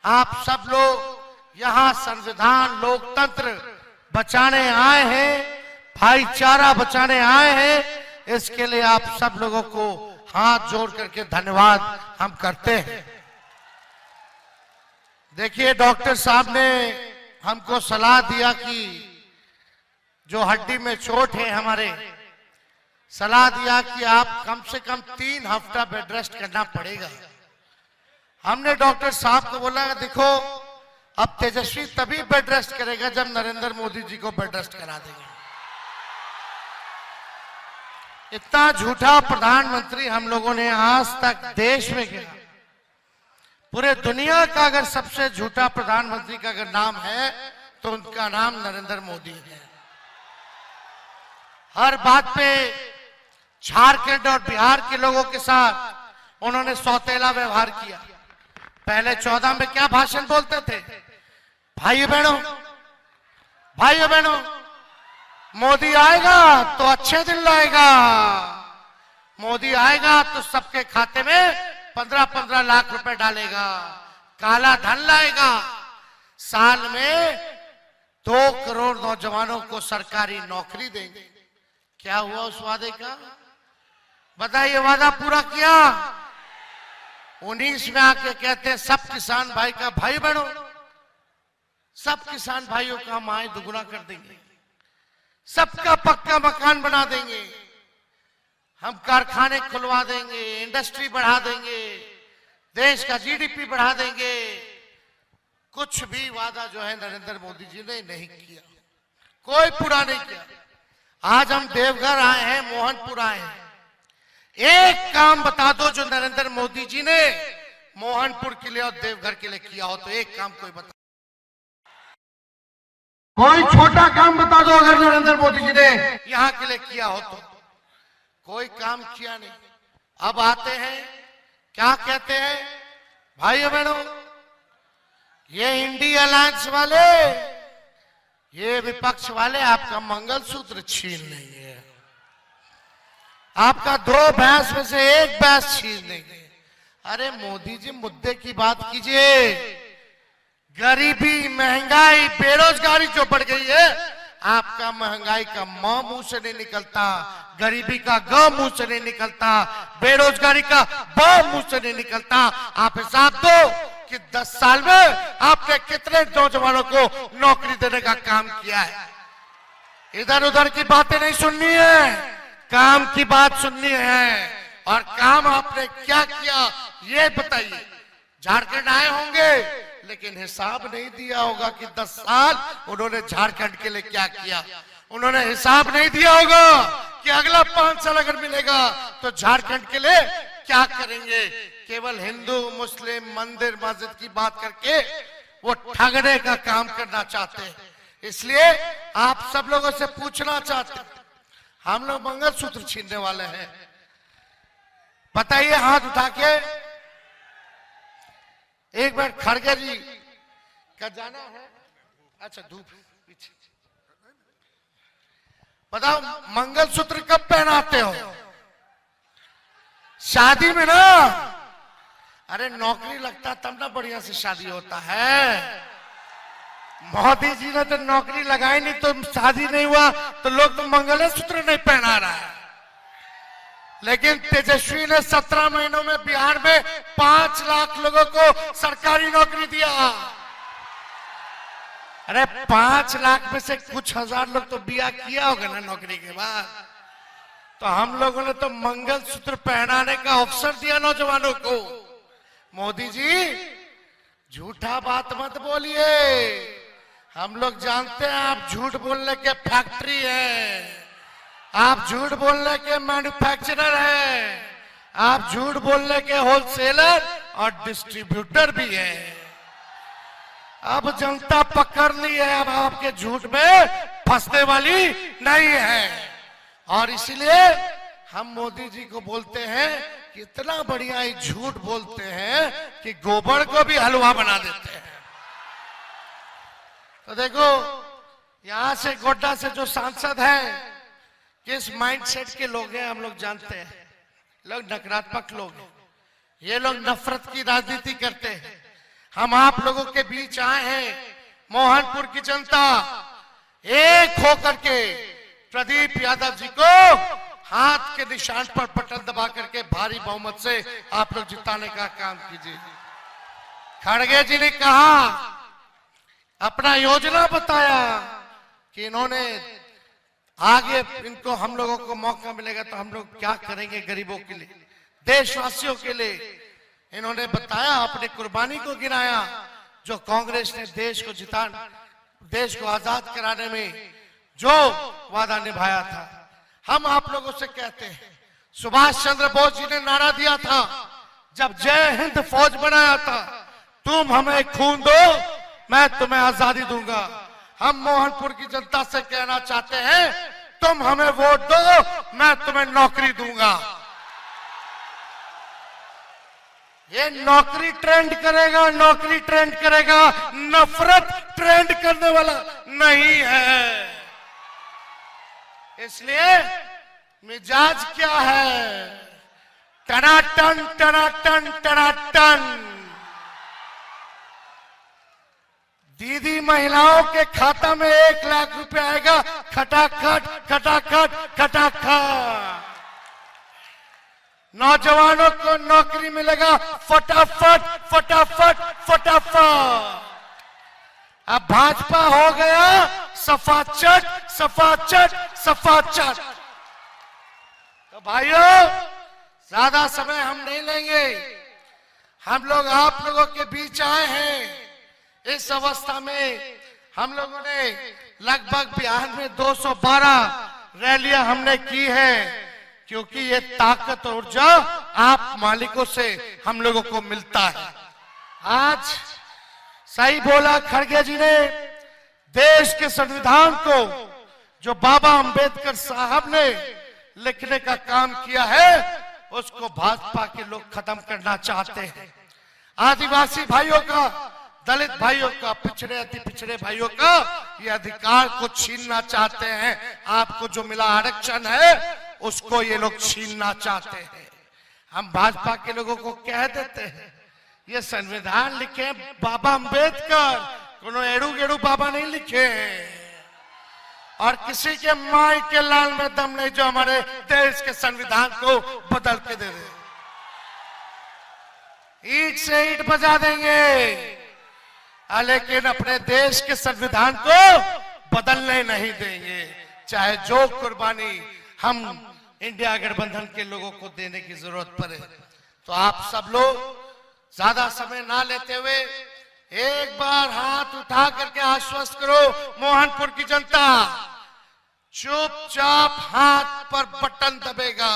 आप सब लोग यहाँ संविधान लोकतंत्र बचाने आए हैं, भाईचारा बचाने आए हैं। इसके लिए आप सब लोगों को हाथ जोड़ करके धन्यवाद हम करते हैं। देखिए, डॉक्टर साहब ने हमको सलाह दिया कि जो हड्डी में चोट है हमारे, सलाह दिया कि आप कम से कम 3 हफ्ता बेड रेस्ट करना पड़ेगा। हमने डॉक्टर साहब को बोला, देखो अब तेजस्वी तभी बेड रेस्ट करेगा जब नरेंद्र मोदी जी को बेड रेस्ट करा देंगे। इतना झूठा प्रधानमंत्री हम लोगों ने आज तक देश में किया। पूरे दुनिया का अगर सबसे झूठा प्रधानमंत्री का अगर नाम है तो उनका नाम नरेंद्र मोदी है। हर बात पे झारखंड और बिहार के लोगों के साथ उन्होंने सौतेला व्यवहार किया। पहले 14 में क्या भाषण बोलते थे? भाइयों बहनों, मोदी आएगा तो अच्छे दिन लाएगा, मोदी आएगा तो सबके खाते में 15-15 लाख रुपए डालेगा, काला धन लाएगा, साल में 2 करोड़ नौजवानों को सरकारी नौकरी देंगे। क्या हुआ उस वादे का? बताइए, वादा पूरा किया? 19 में आके कहते हैं सब किसान भाई का, भाई बहनों सब किसान भाइयों का हम आय दुगुना कर देंगे, सबका पक्का मकान बना देंगे, हम कारखाने खुलवा देंगे, इंडस्ट्री बढ़ा देंगे, देश का जीडीपी बढ़ा देंगे। कुछ भी वादा जो है नरेंद्र मोदी जी ने नहीं किया, कोई पूरा नहीं किया। आज हम देवघर आए हैं, मोहनपुर आए हैं, एक काम बता दो जो नरेंद्र मोदी जी ने मोहनपुर के लिए और देवघर के लिए किया हो, तो एक काम कोई बता, कोई छोटा काम बता दो अगर नरेंद्र मोदी जी ने यहाँ के लिए किया हो तो। कोई काम किया नहीं। अब आते हैं, क्या कहते हैं? भाइयों बहनों, ये इंडिया अलायंस वाले, ये विपक्ष वाले आपका मंगलसूत्र छीन लेंगे, आपका 2 भैंस में से 1 भैंस छीन लेंगे। अरे मोदी जी, मुद्दे की बात कीजिए। गरीबी, महंगाई, बेरोजगारी जो बढ़ गई है, आपका महंगाई का म मुंह से नहीं निकलता, गरीबी का ग मुंह से नहीं निकलता, बेरोजगारी का ब मुंह से नहीं निकलता। आप हिसाब दो कि 10 साल में आपने कितने नौजवानों को नौकरी देने का काम किया है। इधर उधर की बातें नहीं सुननी है, काम की बात सुननी है। और काम आपने क्या किया ये बताइए। झारखंड आए होंगे लेकिन हिसाब नहीं दिया होगा कि 10 साल उन्होंने झारखंड के लिए क्या किया। उन्होंने हिसाब नहीं दिया होगा कि अगला 5 साल अगर मिलेगा तो झारखंड के लिए क्या करेंगे। केवल हिंदू मुस्लिम मंदिर मस्जिद की बात करके वो ठगने का काम करना चाहते हैं। इसलिए आप सब लोगों से पूछना चाहते हैं, हम लोग मंगलसूत्र छीनने वाले हैं? बताइए हाथ उठा के। एक बार खड़गे जी का जाना है, अच्छा धूप पीछे, बताओ मंगलसूत्र कब पहनाते हो? शादी में ना। अरे नौकरी लगता तब ना बढ़िया से शादी होता है। मोदी जी ने तो नौकरी लगाई नहीं तो शादी नहीं हुआ, तो लोग तो मंगलसूत्र नहीं पहना रहा है। लेकिन तेजस्वी ने 17 महीनों में बिहार में 5 लाख लोगों को सरकारी नौकरी दिया। अरे 5 लाख में से कुछ हजार लोग तो बिया किया होगा ना नौकरी के बाद। तो हम लोगों ने तो मंगलसूत्र पहनाने का अवसर दिया नौजवानों को। मोदी जी झूठा बात मत बोलिए, हम लोग जानते हैं आप झूठ बोलने के फैक्ट्री है, आप झूठ बोलने के मैन्युफैक्चरर हैं, आप झूठ बोलने के होलसेलर और डिस्ट्रीब्यूटर भी हैं। अब जनता पकड़ ली है, अब आपके झूठ में फंसने वाली नहीं है। और इसलिए हम मोदी जी को बोलते हैं कि इतना बढ़िया ही झूठ बोलते हैं कि गोबर को भी हलवा बना देते हैं। तो देखो यहां से गोड्डा से जो सांसद हैं किस माइंडसेट के लोग हैं हम लोग जानते हैं। लोग नकारात्मक लोग हैं, ये लोग नफरत की राजनीति करते हैं। हम आप लोगों के बीच आए हैं। मोहनपुर की जनता एक होकर के प्रदीप यादव जी को हाथ के निशान पर बटन दबा करके भारी बहुमत से आप लोग जिताने का काम कीजिए। खड़गे जी ने कहा, अपना योजना बताया कि इन्होंने आगे इनको हम लोगों को मौका मिलेगा तो हम लोग क्या करेंगे गरीबों के लिए, देशवासियों के लिए। इन्होंने बताया, अपनी कुर्बानी को गिनाया। जो कांग्रेस ने देश को आजाद कराने में जो वादा निभाया था। हम आप लोगों से कहते हैं, सुभाष चंद्र बोस जी ने नारा दिया था जब जय हिंद फौज बनाया था, तुम हमें खून दो मैं तुम्हें आजादी दूंगा। हम मोहनपुर की जनता से कहना चाहते हैं, तुम हमें वोट दो मैं तुम्हें नौकरी दूंगा। ये नौकरी ट्रेंड करेगा, नौकरी ट्रेंड करेगा, नफरत ट्रेंड करने वाला नहीं है। इसलिए मिजाज क्या है, टनाटन टनाटन टनाटन। दीदी महिलाओं के खाता में 1 लाख रुपए आएगा, खटाखट खटाखट खटाखट। नौजवानों को नौकरी मिलेगा, फटाफट फटाफट फटाफट। अब भाजपा हो गया सफाचट सफाचट सफाचट। तो भाइयों, ज्यादा समय हम नहीं लेंगे। हम लोग आप लोगों के बीच आए हैं। इस अवस्था में हम लोगों ने लगभग बिहार में 212 रैलियां हमने की है, क्योंकि ये ताकत और ऊर्जा आप मालिकों से हम लोगों को मिलता है। आज सही बोला खड़गे जी ने, देश के संविधान को जो बाबा अंबेडकर साहब ने लिखने का काम किया है, उसको भाजपा के लोग खत्म करना चाहते हैं। आदिवासी भाइयों का, दलित भाइयों का, पिछड़े अति पिछड़े भाइयों का ये अधिकार को छीनना चाहते हैं। आपको जो मिला आरक्षण है उसको ये लोग छीनना चाहते हैं। हम भाजपा के लोगों को कह देते हैं, ये संविधान लिखे बाबा अंबेडकर, कोनो एड़ू गेड़ू बाबा नहीं लिखे हैं। और किसी के माई के लाल में दम नहीं जो हमारे देश के संविधान को बदल के दे दे। ईंट से ईंट बजा देंगे, लेकिन अपने देश के संविधान को बदलने नहीं देंगे, चाहे जो कुर्बानी हम इंडिया गठबंधन के लोगों को देने की जरूरत पड़े। तो आप सब लोग ज्यादा समय ना लेते हुए एक बार हाथ उठा करके आश्वस्त करो मोहनपुर की जनता, चुपचाप हाथ पर बटन दबेगा।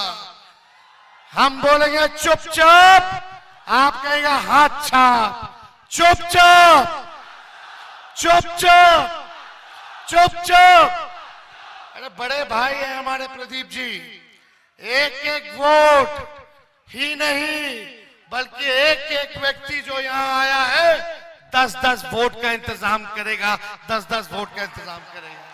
हम बोलेंगे चुपचाप, आप कहेगा हाथ छाप। चुपचाप चुपचाप चुपचाप। अरे बड़े भाई हैं हमारे प्रदीप जी, एक एक वोट ही नहीं बल्कि एक एक व्यक्ति जो यहाँ आया है 10-10 वोट का इंतजाम करेगा, 10-10 वोट का इंतजाम करेगा।